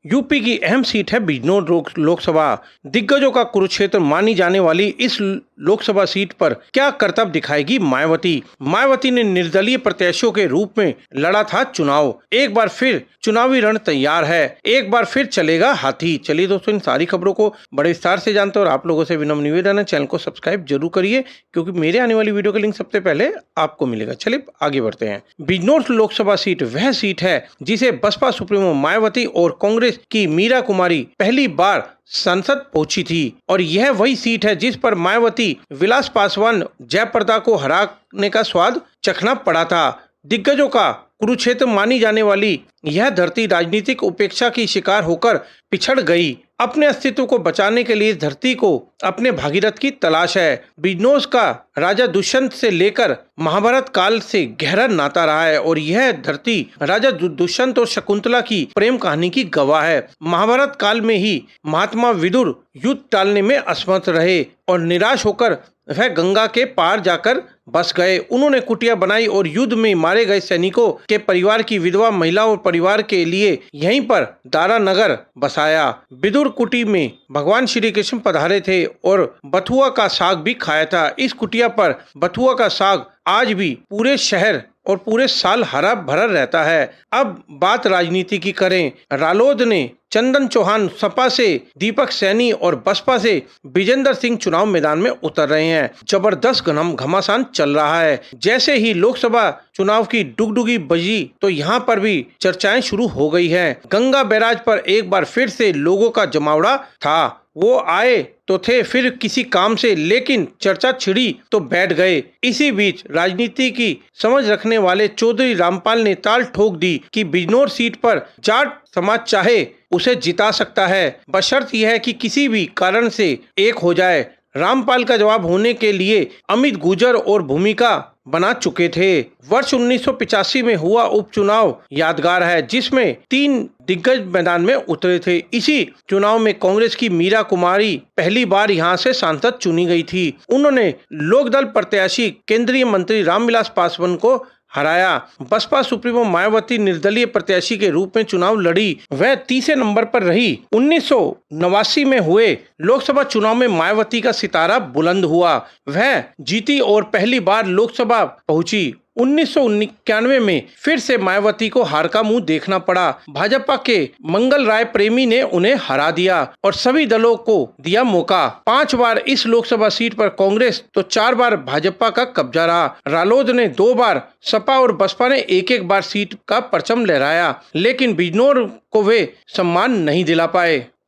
UP की अहम seat है बिजनौर लोकसभा। दिग्गजों का कुरुक्षेत्र मानी जाने वाली इस लोकसभा सीट पर क्या करतब दिखाएगी मायावती। मायावती ने निर्दलीय प्रत्याशियों के रूप में लड़ा था चुनाव। एक बार फिर चुनावी रण तैयार है, एक बार फिर चलेगा हाथी। चलिए दोस्तों, इन सारी खबरों को बड़े विस्तार से जानते हैं और आप लोगों से विनम्र निवेदन है, चैनल को सब्सक्राइब जरूर करिए क्योंकि मेरे आने वाली वीडियो का लिंक सबसे पहले आपको मिलेगा। चलिए आगे बढ़ते हैं। बिजनौर लोकसभा सीट वह सीट है जिसे बसपा सुप्रीमो मायावती और कांग्रेस की मीरा कुमारी पहली बार संसद पहुंची थी और यह वही सीट है जिस पर मायावती विलास पासवान जयप्रदा को हराने का स्वाद चखना पड़ा था। दिग्गजों का कुरुक्षेत्र मानी जाने वाली यह धरती राजनीतिक उपेक्षा की शिकार होकर पिछड़ गई। अपने अस्तित्व को बचाने के लिए इस धरती को अपने भागीरथ की तलाश है। बिजनौर का राजा दुष्यंत से लेकर महाभारत काल से गहरा नाता रहा है और यह धरती राजा दुष्यंत और शकुंतला की प्रेम कहानी की गवाह है। महाभारत काल में ही महात्मा विदुर युद्ध टालने में असमर्थ रहे और निराश होकर वह गंगा के पार जाकर बस गए। उन्होंने कुटिया बनाई और युद्ध में मारे गए सैनिकों के परिवार की विधवा महिला और परिवार के लिए यहीं पर दारा नगर बसाया। विदुर कुटी में भगवान श्री कृष्ण पधारे थे और बथुआ का साग भी खाया था। इस कुटिया पर बथुआ का साग आज भी पूरे शहर और पूरे साल हरा भरा रहता है। अब बात राजनीति की करें। रालोद ने चंदन चौहान, सपा से दीपक सैनी और बसपा से विजेंद्र सिंह चुनाव मैदान में उतर रहे हैं। जबरदस्त घमासान चल रहा है। जैसे ही लोकसभा चुनाव की डुगडुगी बजी तो यहाँ पर भी चर्चाएं शुरू हो गई हैं। गंगा बैराज पर एक बार फिर से लोगों का जमावड़ा था। वो आए तो थे फिर किसी काम से, लेकिन चर्चा छिड़ी तो बैठ गए। इसी बीच राजनीति की समझ रखने वाले चौधरी रामपाल ने ताल ठोक दी कि बिजनौर सीट पर जाट समाज चाहे उसे जिता सकता है, बशर्त यह है कि किसी भी कारण से एक हो जाए। रामपाल का जवाब होने के लिए अमित गुर्जर और भूमिका बना चुके थे। वर्ष 1985 में हुआ उपचुनाव यादगार है जिसमें 3 दिग्गज मैदान में उतरे थे। इसी चुनाव में कांग्रेस की मीरा कुमारी पहली बार यहां से सांसद चुनी गई थी। उन्होंने लोकदल प्रत्याशी केंद्रीय मंत्री रामविलास पासवान को हराया। बसपा सुप्रीमो मायावती निर्दलीय प्रत्याशी के रूप में चुनाव लड़ी। वह तीसरे नंबर पर रही। 1989 में हुए लोकसभा चुनाव में मायावती का सितारा बुलंद हुआ। वह जीती और पहली बार लोकसभा पहुंची। 1991 में फिर से मायावती को हार का मुंह देखना पड़ा। भाजपा के मंगल राय प्रेमी ने उन्हें हरा दिया और सभी दलों को दिया मौका। 5 बार इस लोकसभा सीट पर कांग्रेस तो 4 बार भाजपा का कब्जा रहा। रालोद ने 2 बार, सपा और बसपा ने एक बार सीट का परचम लहराया, लेकिन बिजनौर को वे सम्मान नहीं दिला पाए।